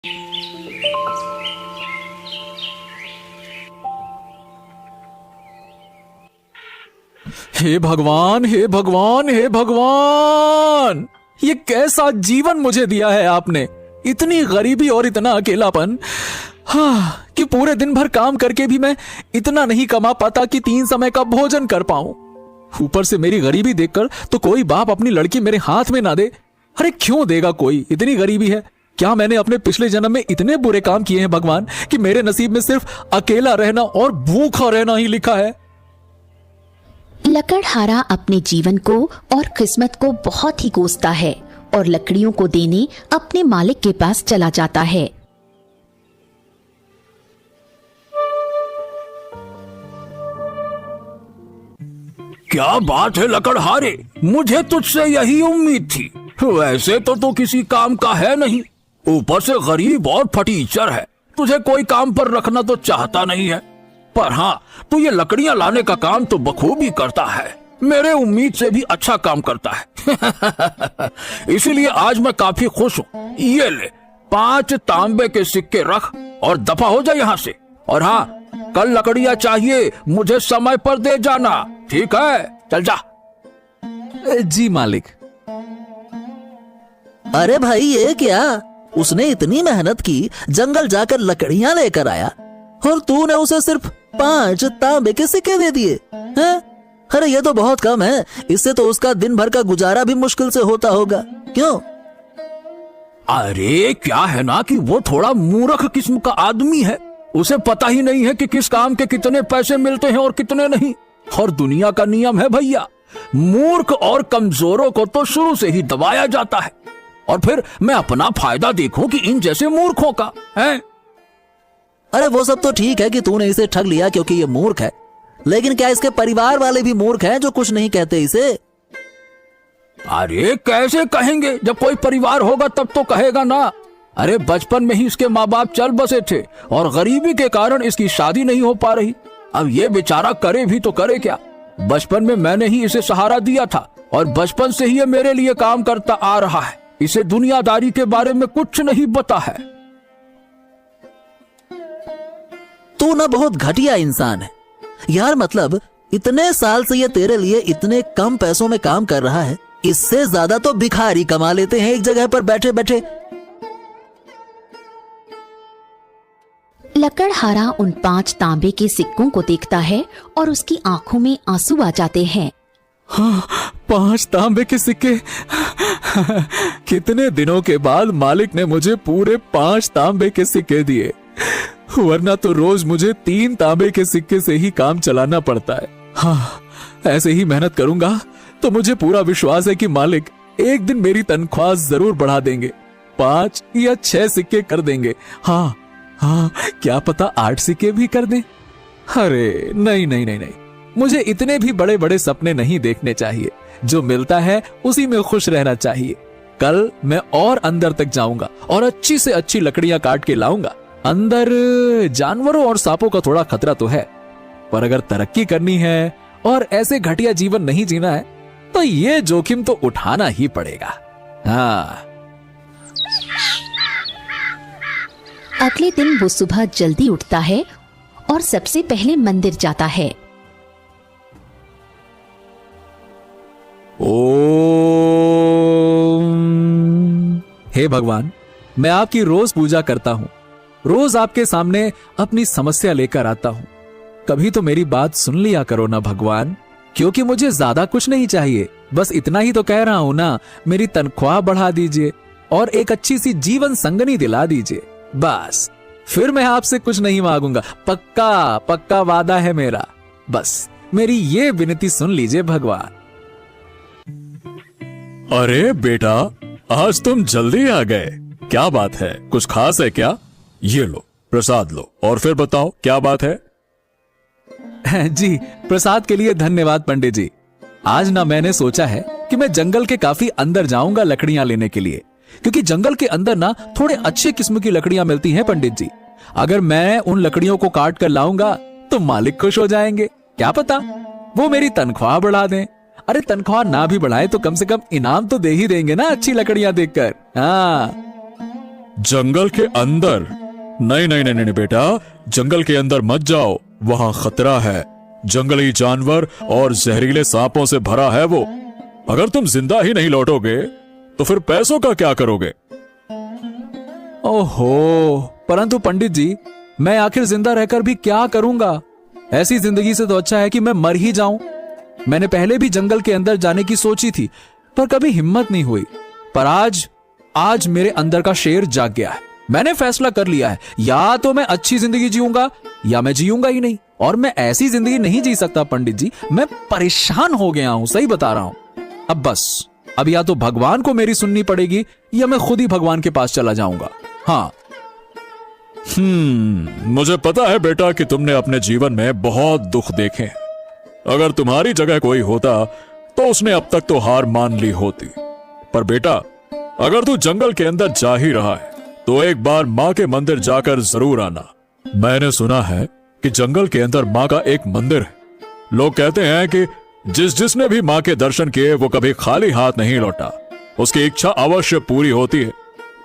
हे भगवान, हे भगवान, हे भगवान, ये कैसा जीवन मुझे दिया है आपने। इतनी गरीबी और इतना अकेलापन। हाँ, कि पूरे दिन भर काम करके भी मैं इतना नहीं कमा पाता कि 3 समय का भोजन कर पाऊं। ऊपर से मेरी गरीबी देखकर तो कोई बाप अपनी लड़की मेरे हाथ में ना दे। अरे क्यों देगा कोई, इतनी गरीबी है। क्या मैंने अपने पिछले जन्म में इतने बुरे काम किए हैं भगवान कि मेरे नसीब में सिर्फ अकेला रहना और भूखा रहना ही लिखा है। लकड़हारा अपने जीवन को और किस्मत को बहुत ही कोसता है और लकड़ियों को देने अपने मालिक के पास चला जाता है। क्या बात है लकड़हारे, मुझे तुझसे यही उम्मीद थी। वैसे तो तू किसी काम का है नहीं, ऊपर से गरीब और फटीचर है। तुझे कोई काम पर रखना तो चाहता नहीं है, पर हाँ, तू ये लकड़ियां लाने का काम तो बखूबी करता है। मेरे उम्मीद से भी अच्छा काम करता है। इसीलिए आज मैं काफी खुश हूँ। ये ले 5 तांबे के सिक्के रख और दफा हो जा यहाँ से। और हाँ, कल लकड़ियां चाहिए, मुझे समय पर दे जाना, ठीक है? चल जा। जी मालिक। अरे भाई, ये क्या? उसने इतनी मेहनत की, जंगल जाकर लकड़ियां लेकर आया और तूने उसे सिर्फ 5 तांबे के सिक्के दे दिए हैं? अरे ये तो बहुत कम है। इससे तो उसका दिन भर का गुजारा भी मुश्किल से होता होगा। क्यों? अरे क्या है ना कि वो थोड़ा मूर्ख किस्म का आदमी है। उसे पता ही नहीं है कि किस काम के कितने पैसे मिलते हैं और कितने नहीं। और दुनिया का नियम है भैया, मूर्ख और कमजोरों को तो शुरू से ही दबाया जाता है। और फिर मैं अपना फायदा देखूं कि इन जैसे मूर्खों का है। अरे वो सब तो ठीक है कि तूने इसे ठग लिया क्योंकि ये मूर्ख है, लेकिन क्या इसके परिवार वाले भी मूर्ख हैं जो कुछ नहीं कहते इसे? अरे कैसे कहेंगे, जब कोई परिवार होगा तब तो कहेगा ना। अरे बचपन में ही इसके माँ बाप चल बसे थे और गरीबी के कारण इसकी शादी नहीं हो पा रही। अब ये बेचारा करे भी तो करे क्या। बचपन में मैंने ही इसे सहारा दिया था और बचपन से ही ये मेरे लिए काम करता आ रहा है। इसे दुनियादारी के बारे में कुछ नहीं पता है। तू ना बहुत घटिया इंसान है यार। मतलब इतने साल से ये तेरे लिए इतने कम पैसों में काम कर रहा है, इससे ज्यादा तो भिखारी कमा लेते हैं एक जगह पर बैठे बैठे। लकड़हारा उन 5 तांबे के सिक्कों को देखता है और उसकी आंखों में आंसू आ जाते हैं। हाँ, 5 तांबे के सिक्के। कितने दिनों के बाद मालिक ने मुझे पूरे 5 तांबे के सिक्के दिए, वरना तो रोज मुझे 3 तांबे के सिक्के से ही काम चलाना पड़ता है। हाँ, ऐसे ही मेहनत करूंगा तो मुझे पूरा विश्वास है कि मालिक एक दिन मेरी तनख्वाह जरूर बढ़ा देंगे, 5 या 6 सिक्के कर देंगे। हाँ हाँ, क्या पता 8 सिक्के भी कर दें। अरे नहीं नहीं नहीं नहीं, मुझे इतने भी बड़े बड़े सपने नहीं देखने चाहिए। जो मिलता है उसी में खुश रहना चाहिए। कल मैं और अंदर तक जाऊंगा और अच्छी से अच्छी लकड़ियां काट के लाऊंगा। अंदर जानवरों और सांपों का थोड़ा खतरा तो है, पर अगर तरक्की करनी है और ऐसे घटिया जीवन नहीं जीना है तो ये जोखिम तो उठाना ही पड़ेगा। हाँ। अगले दिन वो सुबह जल्दी उठता है और सबसे पहले मंदिर जाता है। ओम। हे भगवान, मैं आपकी रोज पूजा करता हूँ, रोज आपके सामने अपनी समस्या लेकर आता हूँ। कभी तो मेरी बात सुन लिया करो ना भगवान, क्योंकि मुझे ज्यादा कुछ नहीं चाहिए। बस इतना ही तो कह रहा हूँ ना, मेरी तनख्वाह बढ़ा दीजिए और एक अच्छी सी जीवन संगनी दिला दीजिए। बस फिर मैं आपसे कुछ नहीं मांगूंगा। पक्का पक्का वादा है मेरा। बस मेरी ये विनती सुन लीजिए भगवान। अरे बेटा, आज तुम जल्दी आ गए। क्या बात है, कुछ खास है क्या? ये लो प्रसाद लो और फिर बताओ क्या बात है। जी, प्रसाद के लिए धन्यवाद पंडित जी। आज ना मैंने सोचा है कि मैं जंगल के काफी अंदर जाऊंगा लकड़ियां लेने के लिए, क्योंकि जंगल के अंदर ना थोड़े अच्छे किस्म की लकड़ियां मिलती हैं पंडित जी। अगर मैं उन लकड़ियों को काट कर लाऊंगा तो मालिक खुश हो जाएंगे। क्या पता वो मेरी तनख्वाह बढ़ा दें। अरे तनख्वाह ना भी बढ़ाए तो कम से कम इनाम तो दे ही देंगे ना अच्छी लकड़ियां देखकर। हाँ। जंगल के अंदर? नहीं नहीं नहीं नहीं बेटा, जंगल के अंदर मत जाओ, वहां खतरा है। जंगली जानवर और जहरीले सांपों से भरा है वो। अगर तुम जिंदा ही नहीं लौटोगे तो फिर पैसों का क्या करोगे? ओहो, परंतु पंडित जी, मैं आखिर जिंदा रहकर भी क्या करूंगा? ऐसी जिंदगी से तो अच्छा है कि मैं मर ही जाऊं। मैंने पहले भी जंगल के अंदर जाने की सोची थी, पर कभी हिम्मत नहीं हुई। पर आज मेरे अंदर का शेर जाग गया है। मैंने फैसला कर लिया है, या तो मैं अच्छी जिंदगी जीऊंगा या मैं जीऊंगा ही नहीं। और मैं ऐसी जिंदगी नहीं जी सकता पंडित जी, मैं परेशान हो गया हूं, सही बता रहा हूं। अब बस, अब या तो भगवान को मेरी सुननी पड़ेगी या मैं खुद ही भगवान के पास चला जाऊंगा। हाँ। मुझे पता है बेटा कि तुमने अपने जीवन में बहुत दुख देखे हैं। अगर तुम्हारी जगह कोई होता तो उसने अब तक तो हार मान ली होती। पर बेटा, अगर तू जंगल के अंदर जा ही रहा है तो एक बार माँ के मंदिर जाकर जरूर आना। मैंने सुना है कि जंगल के अंदर माँ का एक मंदिर है। लोग कहते हैं कि जिसने भी माँ के दर्शन किए वो कभी खाली हाथ नहीं लौटा, उसकी इच्छा अवश्य पूरी होती है।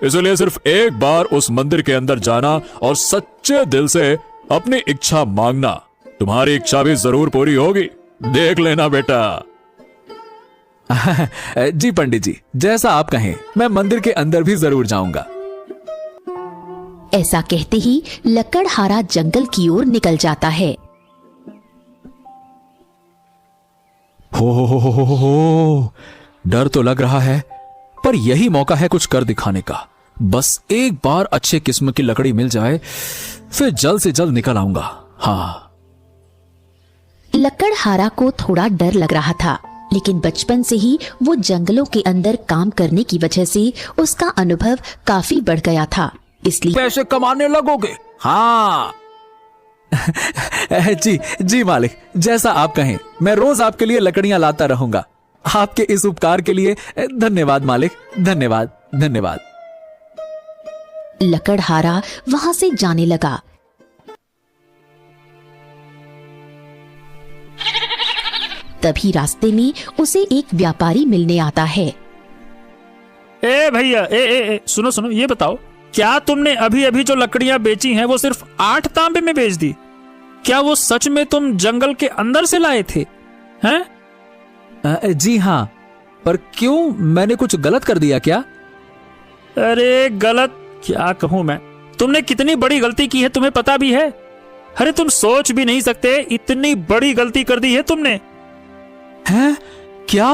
इसलिए सिर्फ एक बार उस मंदिर के अंदर जाना और सच्चे दिल से अपनी इच्छा मांगना, तुम्हारी इच्छा भी जरूर पूरी होगी। देख लेना बेटा। जी पंडित जी, जैसा आप कहें, मैं मंदिर के अंदर भी जरूर जाऊंगा। ऐसा कहते ही लकड़हारा जंगल की ओर निकल जाता है। हो, डर तो लग रहा है, पर यही मौका है कुछ कर दिखाने का। बस एक बार अच्छे किस्म की लकड़ी मिल जाए, फिर जल्द से जल्द निकल आऊंगा। हाँ। लकड़हारा को थोड़ा डर लग रहा था, लेकिन बचपन से ही वो जंगलों के अंदर काम करने की वजह से उसका अनुभव काफी बढ़ गया था, इसलिए पैसे कमाने लगोगे। हाँ। जी मालिक, जैसा आप कहें, मैं रोज आपके लिए लकड़ियां लाता रहूंगा। आपके इस उपकार के लिए धन्यवाद मालिक, धन्यवाद धन्यवाद। लकड़हारा वहां से जाने लगा। तभी रास्ते में उसे एक व्यापारी मिलने आता है। ए भैया, ए सुनो सुनो, ये बताओ, क्या तुमने अभी अभी जो लकड़ियां बेची हैं वो सिर्फ 8 तांबे में बेच दी? क्या वो सच में तुम जंगल के अंदर से लाए थे? हैं? जी हाँ, पर क्यों, मैंने कुछ गलत कर दिया क्या? अरे गलत क्या कहूं मैं, तुमने कितनी बड़ी गलती की है तुम्हें पता भी है? अरे तुम सोच भी नहीं सकते, इतनी बड़ी गलती कर दी है तुमने। हैं? क्या?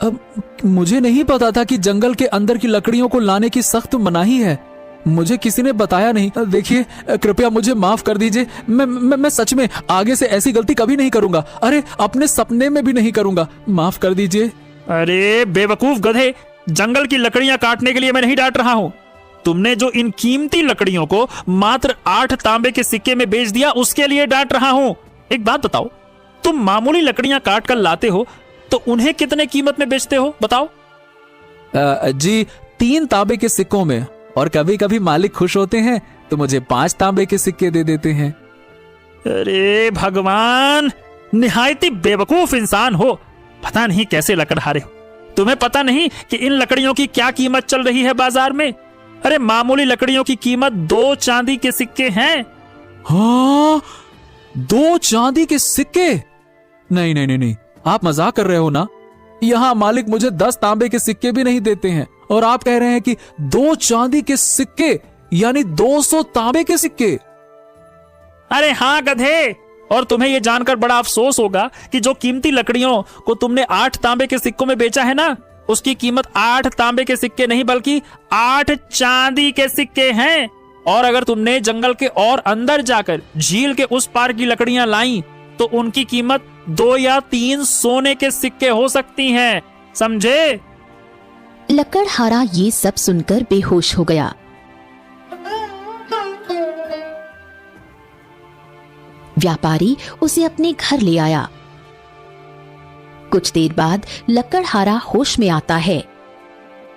अब मुझे नहीं पता था कि जंगल के अंदर की लकड़ियों को लाने की सख्त मनाही है। मुझे किसी ने बताया नहीं। देखिए, कृपया मुझे माफ कर दीजिए। मैं सच में आगे से ऐसी गलती कभी नहीं करूंगा। अरे अपने सपने में भी नहीं करूंगा। माफ कर दीजिए। अरे बेवकूफ गधे, जंगल की लकड़ियां काटने के लिए मैं नहीं डांट रहा हूं। तुमने जो इन कीमती लकड़ियों को मात्र 8 तांबे के सिक्के में बेच दिया, उसके लिए डांट रहा हूं। एक बात बताओ, तुम मामूली लकड़ियां काट कर लाते हो तो उन्हें कितने कीमत में बेचते हो, बताओ? जी 3 तांबे के सिक्कों में, और कभी कभी मालिक खुश होते हैं तो मुझे 5 तांबे के सिक्के दे देते हैं। अरे भगवान, निहायती बेवकूफ इंसान हो। पता नहीं कैसे लकड़हारे हो। तुम्हें पता नहीं कि इन लकड़ियों की क्या कीमत चल रही है बाजार में? अरे मामूली लकड़ियों की कीमत 2 चांदी के सिक्के हैं। हाँ, 2 चांदी के सिक्के? नहीं नहीं नहीं नहीं, आप मजाक कर रहे हो ना? यहाँ मालिक मुझे 10 तांबे के सिक्के भी नहीं देते हैं, और आप कह रहे हैं कि 2 चांदी के सिक्के, यानी 200 तांबे के सिक्के? अरे हाँ गधे, और तुम्हें यह जानकर बड़ा अफसोस होगा कि जो कीमती लकड़ियों को तुमने 8 तांबे के सिक्कों में बेचा है ना, उसकी कीमत 8 तांबे के सिक्के नहीं बल्कि 8 चांदी के सिक्के हैं। और अगर तुमने जंगल के और अंदर जाकर झील के उस पार की लकड़ियां लाई तो उनकी कीमत 2 या 3 सोने के सिक्के हो सकती हैं, समझे? लकड़हारा ये सब सुनकर बेहोश हो गया। व्यापारी उसे अपने घर ले आया। कुछ देर बाद लकड़हारा होश में आता है।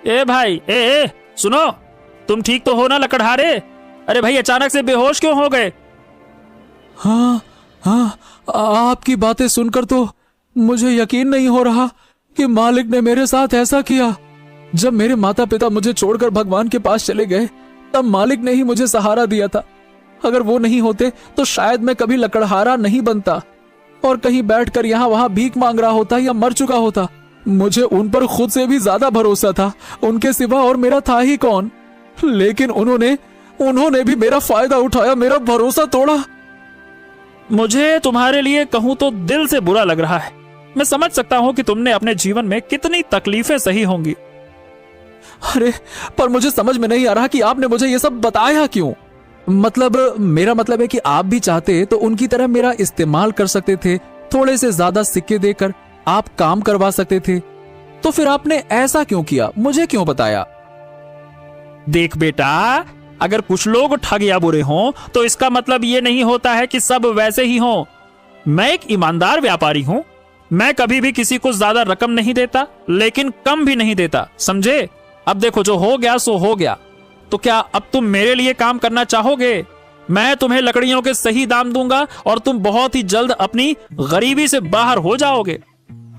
ए भाई, ए सुनो, तुम ठीक तो हो ना लकड़हारे? अरे भाई, अचानक से बेहोश क्यों हो गए? हाँ, आपकी बातें सुनकर तो मुझे यकीन नहीं हो रहा कि मालिक ने मेरे साथ ऐसा किया। जब मेरे माता पिता मुझे छोड़कर भगवान के पास चले गए तब मालिक ने ही मुझे सहारा दिया था। अगर वो नहीं होते तो शायद मैं कभी लकड़हारा नहीं बनता और कहीं बैठकर यहाँ वहां भीख मांग रहा होता या मर चुका होता। मुझे उन पर खुद से भी ज्यादा भरोसा था, उनके सिवा और मेरा था ही कौन। लेकिन उन्होंने भी मेरा फायदा उठाया, मेरा भरोसा तोड़ा। मुझे तुम्हारे लिए कहूं तो दिल से बुरा लग रहा है। मैं समझ सकता हूं कि तुमने अपने जीवन में कितनी तकलीफें सही होंगी। अरे पर मुझे समझ में नहीं आ रहा कि आपने मुझे ये सब बताया क्यों। मतलब मेरा मतलब है कि आप भी चाहते तो उनकी तरह मेरा इस्तेमाल कर सकते थे, थोड़े से ज्यादा सिक्के देकर आप काम करवा सकते थे। तो फिर आपने ऐसा क्यों किया, मुझे क्यों बताया? देख बेटा, अगर कुछ लोग ठग या बुरे हों तो इसका मतलब ये नहीं होता है कि सब वैसे ही हों। मैं एक ईमानदार व्यापारी हूं। मैं कभी भी किसी को ज्यादा रकम नहीं देता, लेकिन कम भी नहीं देता, समझे? अब देखो, जो हो गया सो हो गया। तो क्या अब तुम मेरे लिए काम करना चाहोगे? मैं तुम्हें लकड़ियों के सही दाम दूंगा और तुम बहुत ही जल्द अपनी गरीबी से बाहर हो जाओगे।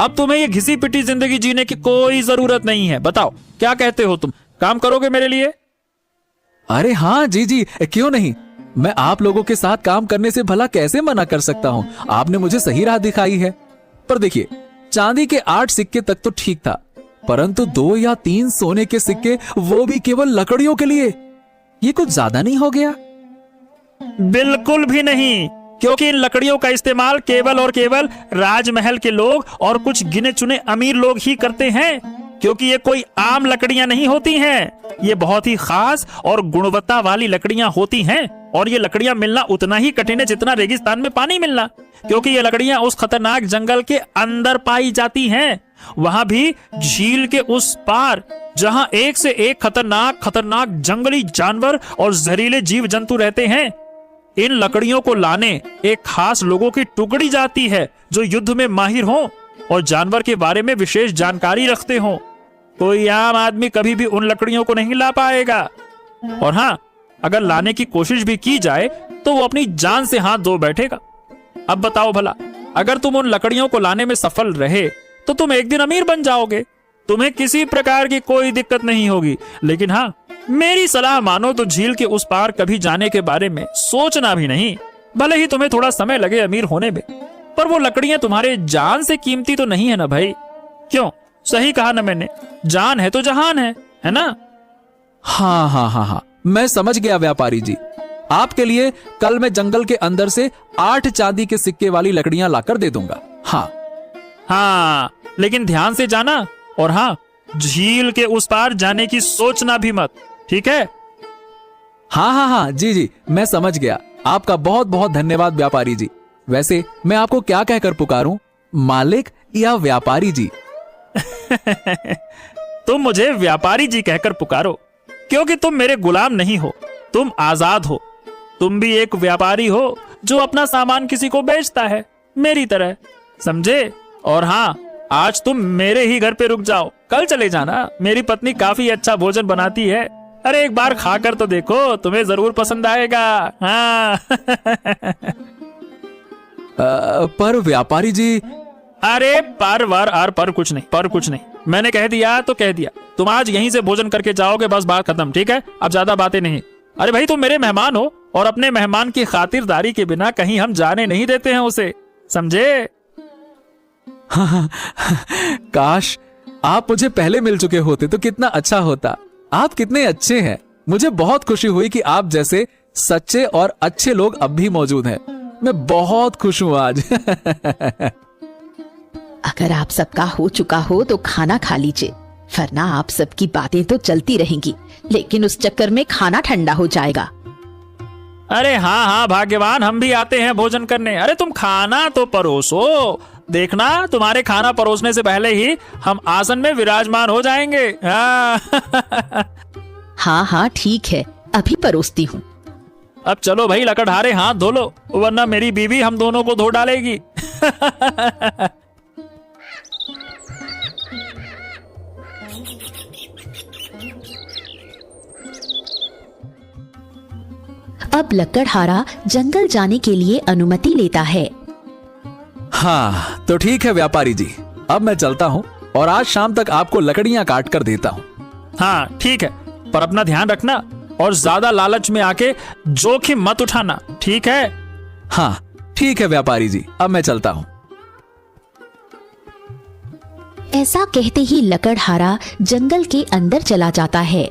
अब तुम्हें ये घिसी पिटी जिंदगी जीने की कोई जरूरत नहीं है। बताओ क्या कहते हो, तुम काम करोगे मेरे लिए? अरे हाँ जी, क्यों नहीं। मैं आप लोगों के साथ काम करने से भला कैसे मना कर सकता हूँ। आपने मुझे सही राह दिखाई है। पर देखिए, चांदी के 8 सिक्के तक तो ठीक था, परंतु 2 या 3 सोने के सिक्के, वो भी केवल लकड़ियों के लिए, ये कुछ ज्यादा नहीं हो गया? बिल्कुल भी नहीं, क्योंकि इन लकड़ियों का इस्तेमाल केवल और केवल राजमहल के लोग और कुछ गिने चुने अमीर लोग ही करते हैं। क्योंकि ये कोई आम लकड़ियां नहीं होती हैं, ये बहुत ही खास और गुणवत्ता वाली लकड़ियां होती हैं। और ये लकड़ियां मिलना उतना ही कठिन है जितना रेगिस्तान में पानी मिलना, क्योंकि ये लकड़ियां उस खतरनाक जंगल के अंदर पाई जाती हैं, वहां भी झील के उस पार, जहां एक से एक खतरनाक जंगली जानवर और जहरीले जीव जंतु रहते हैं। इन लकड़ियों को लाने एक खास लोगों की टुकड़ी जाती है जो युद्ध में माहिर हों और जानवर के बारे में विशेष जानकारी रखते हों। कोई आम आदमी कभी भी उन लकड़ियों को नहीं ला पाएगा। और हाँ, अगर लाने की कोशिश भी की जाए तो वो अपनी जान से हाथ धो बैठेगा। अब बताओ भला, अगर तुम उन लकड़ियों को लाने में सफल रहे तो तुम एक दिन अमीर बन जाओगे, तुम्हें किसी प्रकार की कोई दिक्कत नहीं होगी। लेकिन हाँ, मेरी सलाह मानो तो झील के उस पार कभी जाने के बारे में सोचना भी नहीं। भले ही तुम्हें थोड़ा समय लगे अमीर होने में, पर वो लकड़ियां तुम्हारे जान से कीमती तो नहीं है ना भाई। क्यों, सही कहा ना मैंने? जान है तो जहान है ना? हाँ, मैं समझ गया व्यापारी जी। आपके लिए कल मैं जंगल के अंदर से 8 चांदी के सिक्के वाली लकड़ियां लाकर दे दूंगा। हाँ, लेकिन ध्यान से जाना। और हाँ, झील के उस पार जाने की सोचना भी मत, ठीक है? हाँ, जी, मैं समझ गया। आपका बहुत बहुत धन्यवाद व्यापारी जी। वैसे मैं आपको क्या कहकर पुकारूं, मालिक या व्यापारी जी? तुम मुझे व्यापारी जी कहकर पुकारो, क्योंकि तुम मेरे गुलाम नहीं हो, तुम आजाद हो। तुम भी एक व्यापारी हो जो अपना सामान किसी को बेचता है, मेरी तरह, समझे? और हाँ, आज तुम मेरे ही घर पे रुक जाओ, कल चले जाना। मेरी पत्नी काफी अच्छा भोजन बनाती है। अरे एक बार खाकर तो देखो, तुम्हें जरूर पसंद आएगा। हाँ। पर व्यापारी जी। अरे पर कुछ नहीं, मैंने कह दिया तो कह दिया। तुम आज यहीं से भोजन करके जाओगे, बस बात खत्म, ठीक है? अब ज्यादा बातें नहीं। अरे भाई, तुम मेरे मेहमान हो और अपने मेहमान की खातिरदारी के बिना कहीं हम जाने नहीं देते हैं उसे, समझे? काश आप मुझे पहले मिल चुके होते तो कितना अच्छा होता। आप कितने अच्छे हैं। मुझे बहुत खुशी हुई कि आप जैसे सच्चे और अच्छे लोग अब भी मौजूद हैं। मैं बहुत खुश हूं आज। अगर आप सबका हो चुका हो तो खाना खा लीजिए, वरना आप सबकी बातें तो चलती रहेंगी, लेकिन उस चक्कर में खाना ठंडा हो जाएगा। अरे हाँ, भाग्यवान, हम भी आते हैं भोजन करने। अरे तुम खाना तो परोसो, देखना तुम्हारे खाना परोसने से पहले ही हम आसन में विराजमान हो जाएंगे। हाँ, ठीक है, अभी परोसती हूँ। अब चलो भाई, लकड़हारे हाथ धो लो, वरना मेरी बीवी हम दोनों को धो डालेगी। अब लकड़हारा जंगल जाने के लिए अनुमति लेता है। हाँ, तो ठीक है व्यापारी जी, अब मैं चलता हूँ और आज शाम तक आपको लकड़ियां काट कर देता हूँ। हाँ ठीक है, पर अपना ध्यान रखना, और ज्यादा लालच में आके जोखिम मत उठाना, ठीक है? हाँ ठीक है व्यापारी जी, अब मैं चलता हूँ। ऐसा कहते ही लकड़हारा जंगल के अंदर चला जाता है।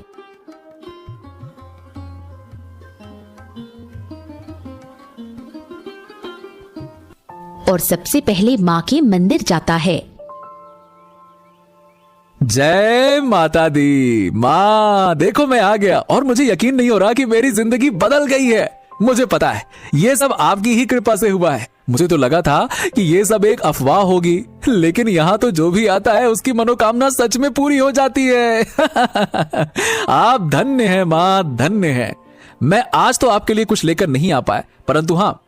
और सबसे पहले माँ के मंदिर जाता है। जय माता दी। माँ देखो मैं आ गया और मुझे यकीन नहीं हो रहा कि मेरी जिंदगी बदल गई है। मुझे पता है ये सब आपकी ही कृपा से हुआ है। मुझे तो लगा था कि ये सब एक अफवाह होगी, लेकिन यहाँ तो जो भी आता है उसकी मनोकामना सच में पूरी हो जाती है। आप धन्य हैं माँ, धन्य हैं। मैं आज तो आपके लिए कुछ लेकर नहीं आ पाया, परंतु हाँ,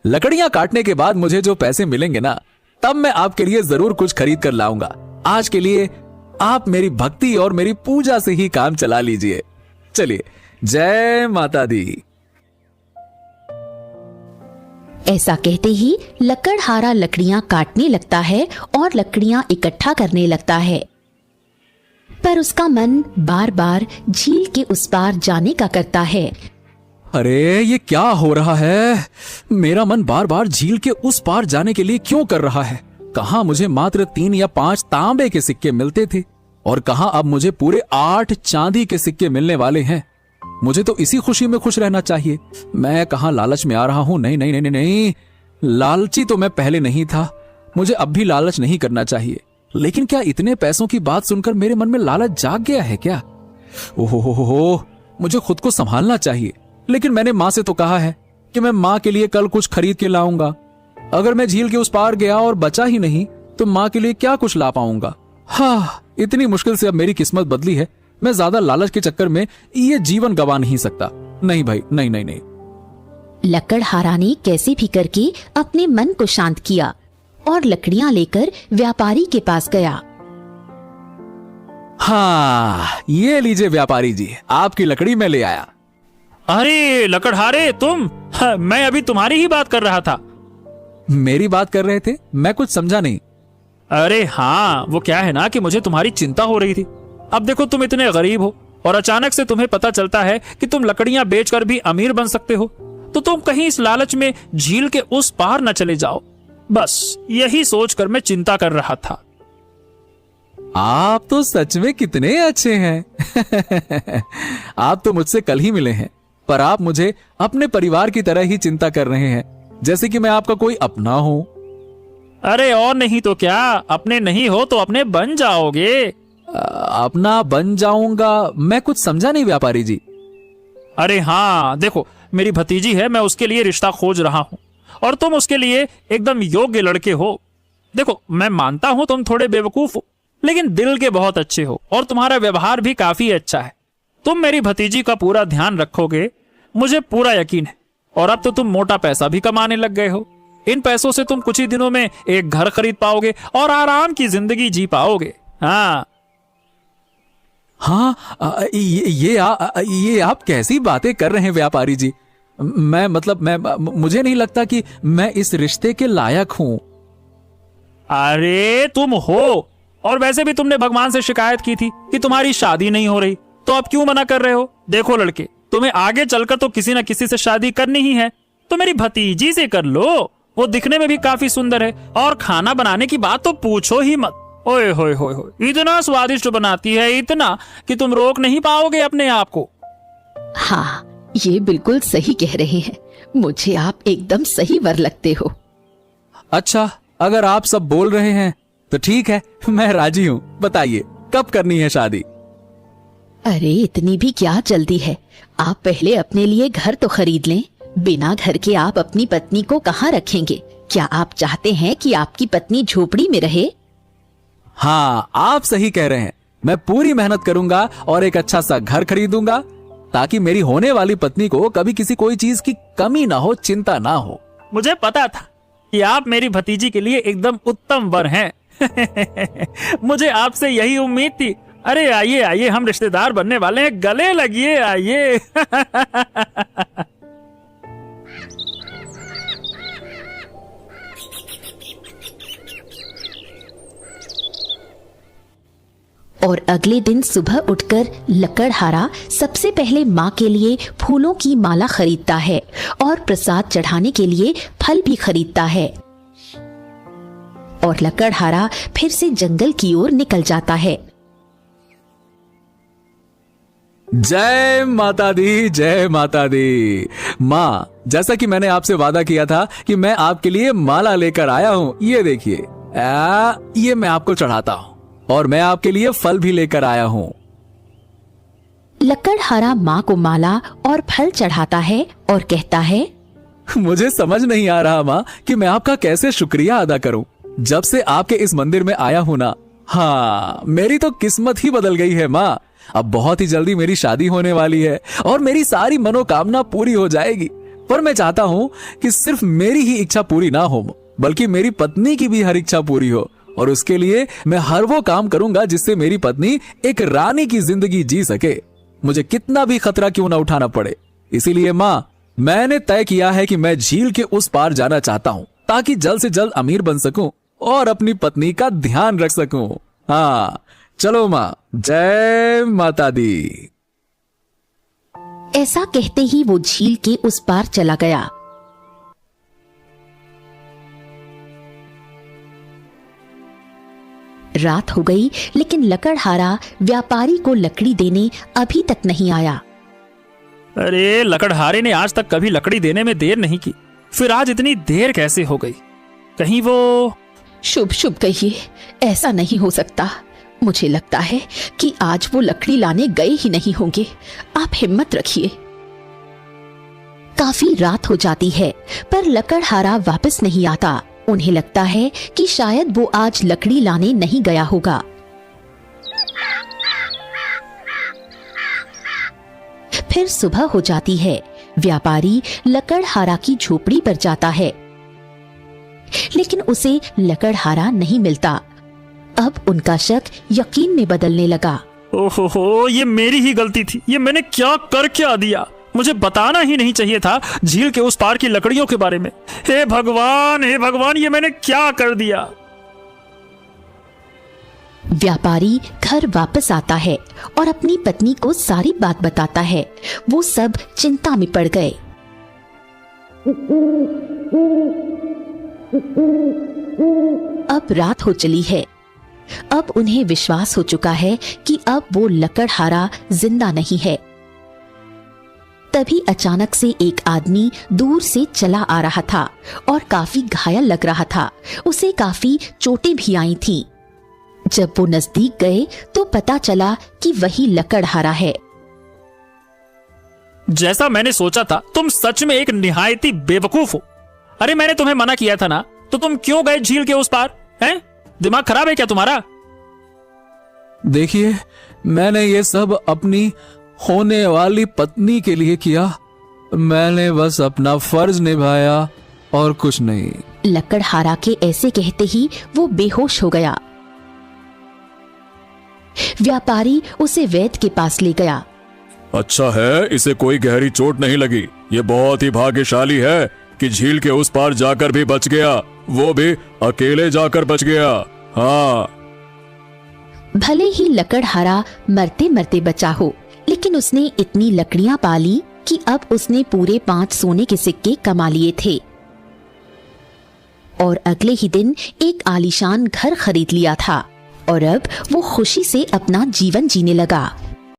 लकड़ियां काटने के बाद मुझे जो पैसे मिलेंगे ना, तब मैं आपके लिए जरूर कुछ खरीद कर लाऊंगा। आज के लिए आप मेरी भक्ति और मेरी पूजा से ही काम चला लीजिए। चलिए, जय माता दी। ऐसा कहते ही लकड़हारा लकड़ियां काटने लगता है और लकड़ियां इकट्ठा करने लगता है, पर उसका मन बार बार झील के उस पार जाने का करता है। अरे ये क्या हो रहा है? मेरा मन बार बार झील के उस पार जाने के लिए क्यों कर रहा है? कहां मुझे मात्र 3 या 5 तांबे के सिक्के मिलते थे और कहां अब मुझे पूरे 8 चांदी के सिक्के मिलने वाले हैं। मुझे तो इसी खुशी में खुश रहना चाहिए। मैं कहां लालच में आ रहा हूं? नहीं नहीं नहीं नहीं, लालची तो मैं पहले नहीं था, मुझे अब भी लालच नहीं करना चाहिए। लेकिन क्या इतने पैसों की बात सुनकर मेरे मन में लालच जाग गया है क्या? ओहो, मुझे खुद को संभालना चाहिए। लेकिन मैंने माँ से तो कहा है कि मैं माँ के लिए कल कुछ खरीद के लाऊंगा। अगर मैं झील के उस पार गया और बचा ही नहीं तो माँ के लिए क्या कुछ ला पाऊंगा? हाँ, इतनी मुश्किल से अब मेरी किस्मत बदली है। मैं ज्यादा लालच के चक्कर में ये जीवन गंवा नहीं सकता। नहीं भाई, नहीं नहीं नहीं। लकड़हारा ने कैसे भी करके अपने मन को शांत किया और लकड़ियां लेकर व्यापारी के पास गया। हाँ, ये लीजिए व्यापारी जी, आपकी लकड़ी मैं ले आया। अरे लकड़हारे तुम! हाँ, मैं अभी तुम्हारी ही बात कर रहा था। मेरी बात कर रहे थे? मैं कुछ समझा नहीं। अरे हाँ, वो क्या है ना कि मुझे तुम्हारी चिंता हो रही थी। अब देखो, तुम इतने गरीब हो और अचानक से तुम्हें पता चलता है कि तुम लकड़ियां बेचकर भी अमीर बन सकते हो, तो तुम कहीं इस लालच में झील के उस पार न चले जाओ। बस यही सोचकर मैं चिंता कर रहा था। आप तो सच में कितने अच्छे हैं। आप तो मुझसे कल ही मिले हैं, पर आप मुझे अपने परिवार की तरह ही चिंता कर रहे हैं, जैसे कि मैं आपका कोई अपना हूं। अरे और नहीं तो क्या, अपने नहीं हो तो अपने बन जाओगे। अपना बन जाऊंगा? मैं कुछ समझा नहीं व्यापारी जी। अरे हाँ देखो, मेरी भतीजी है, मैं उसके लिए रिश्ता खोज रहा हूँ और तुम उसके लिए एकदम योग्य लड़के हो। देखो, मैं मानता हूँ तुम थोड़े बेवकूफ हो, लेकिन दिल के बहुत अच्छे हो और तुम्हारा व्यवहार भी काफी अच्छा है। तुम मेरी भतीजी का पूरा ध्यान रखोगे, मुझे पूरा यकीन है। और अब तो तुम मोटा पैसा भी कमाने लग गए हो। इन पैसों से तुम कुछ ही दिनों में एक घर खरीद पाओगे और आराम की जिंदगी जी पाओगे। हाँ हाँ, ये आप कैसी बातें कर रहे हैं व्यापारी जी? मुझे नहीं लगता कि मैं इस रिश्ते के लायक हूं। अरे तुम हो, और वैसे भी तुमने भगवान से शिकायत की थी कि तुम्हारी शादी नहीं हो रही, तो अब क्यों मना कर रहे हो? देखो लड़के, तुम्हें आगे चलकर तो किसी न किसी से शादी करनी ही है, तो मेरी भतीजी से कर लो। वो दिखने में भी काफी सुंदर है और खाना बनाने की बात तो पूछो ही मत। ओए होए होए होए, इतना स्वादिष्ट बनाती है, इतना कि तुम रोक नहीं पाओगे अपने आप को। हाँ, ये बिल्कुल सही कह रहे हैं। मुझे आप एकदम सही वर लगते हो। अच्छा, अगर आप सब बोल रहे हैं तो ठीक है, मैं राजी हूँ। बताइए कब करनी है शादी? अरे इतनी भी क्या जल्दी है? आप पहले अपने लिए घर तो खरीद लें। बिना घर के आप अपनी पत्नी को कहाँ रखेंगे? क्या आप चाहते हैं कि आपकी पत्नी झोपड़ी में रहे? हाँ, आप सही कह रहे हैं। मैं पूरी मेहनत करूंगा और एक अच्छा सा घर खरीदूंगा, ताकि मेरी होने वाली पत्नी को कभी किसी कोई चीज की कमी ना हो, चिंता ना हो। मुझे पता था कि आप मेरी भतीजी के लिए एकदम उत्तम वर हैं। मुझे आपसे यही उम्मीद थी। अरे आइए आइए, हम रिश्तेदार बनने वाले हैं, गले लगिए, आइए। और अगले अगले दिन सुबह उठकर लकड़हारा सबसे पहले माँ के लिए फूलों की माला खरीदता है और प्रसाद चढ़ाने के लिए फल भी खरीदता है। और लकड़हारा फिर से जंगल की ओर निकल जाता है। जय माता दी, जय माता दी। माँ, जैसा कि मैंने आपसे वादा किया था कि मैं आपके लिए माला लेकर आया हूँ, ये देखिए, ये मैं आपको चढ़ाता हूँ और मैं आपके लिए फल भी लेकर आया हूँ। लकड़हारा माँ को माला और फल चढ़ाता है और कहता है, मुझे समझ नहीं आ रहा माँ कि मैं आपका कैसे शुक्रिया अदा करूं। जब से आपके इस मंदिर में आया हूं ना, हाँ, मेरी तो किस्मत ही बदल गई है माँ। अब बहुत ही जल्दी मेरी शादी होने वाली है और मेरी सारी मनोकामना पूरी हो जाएगी। पर मैं चाहता हूँ कि सिर्फ मेरी ही इच्छा पूरी ना हो, बल्कि मेरी पत्नी की भी हर इच्छा पूरी हो। और उसके लिए मैं हर वो काम करूंगा जिससे मेरी पत्नी एक रानी की जिंदगी जी सके, मुझे कितना भी खतरा क्यों ना उठाना पड़े। इसीलिए माँ, मैंने तय किया है कि मैं झील के उस पार जाना चाहता हूँ ताकि जल्द से जल्द अमीर बन सकूं और अपनी पत्नी का ध्यान रख सकूं। हाँ, चलो माँ, जय माता दी। ऐसा कहते ही वो झील के उस पार चला गया। रात हो गई, लेकिन लकड़हारा व्यापारी को लकड़ी देने अभी तक नहीं आया। अरे, लकड़हारे ने आज तक कभी लकड़ी देने में देर नहीं की, फिर आज इतनी देर कैसे हो गई? कहीं वो... शुभ शुभ कहिए, ऐसा नहीं हो सकता। मुझे लगता है कि आज वो लकड़ी लाने गए ही नहीं होंगे। आप हिम्मत रखिए। काफी रात हो जाती है, पर लकड़हारा वापस नहीं आता। उन्हें लगता है कि शायद वो आज लकड़ी लाने नहीं गया होगा। फिर सुबह हो जाती है। व्यापारी लकड़हारा की झोपड़ी पर जाता है, लेकिन उसे लकड़हारा नहीं मिलता। अब उनका शक यकीन में बदलने लगा। ओहो, ये मेरी ही गलती थी। ये मैंने क्या कर क्या दिया? मुझे बताना ही नहीं चाहिए था झील के उस पार की लकड़ियों के बारे में। हे भगवान, हे भगवान, ये मैंने क्या कर दिया? व्यापारी घर वापस आता है और अपनी पत्नी को सारी बात बताता है। वो सब चिंता में पड़ गए। अब रात हो चली है। अब उन्हें विश्वास हो चुका है कि अब वो लकड़हारा जिंदा नहीं है। तभी अचानक से एक आदमी दूर से चला आ रहा था और काफी घायल लग रहा था। उसे काफी चोटें भी आई थीं। जब वो नजदीक गए तो पता चला कि वही लकड़हारा है। जैसा मैंने सोचा था, तुम सच में एक निहायती बेवकूफ हो। अरे, मैंने तुम्हें मना किया था ना, तो तुम क्यों गए झील के उस पार? हैं? दिमाग खराब है क्या तुम्हारा? देखिए, मैंने ये सब अपनी होने वाली पत्नी के लिए किया। मैंने बस अपना फर्ज निभाया और कुछ नहीं। लकड़हारा के ऐसे कहते ही वो बेहोश हो गया। व्यापारी उसे वैद्य के पास ले गया। अच्छा है, इसे कोई गहरी चोट नहीं लगी। ये बहुत ही भाग्यशाली है कि झील के उस पार जाकर भी बच गया, वो भी अकेले जाकर बच गया। हाँ, भले ही लकड़हारा मरते मरते बचा हो, लेकिन उसने इतनी लकड़ियां पाली कि अब उसने पूरे 5 सोने के सिक्के कमा लिए थे और अगले ही दिन एक आलीशान घर खरीद लिया था और अब वो खुशी से अपना जीवन जीने लगा।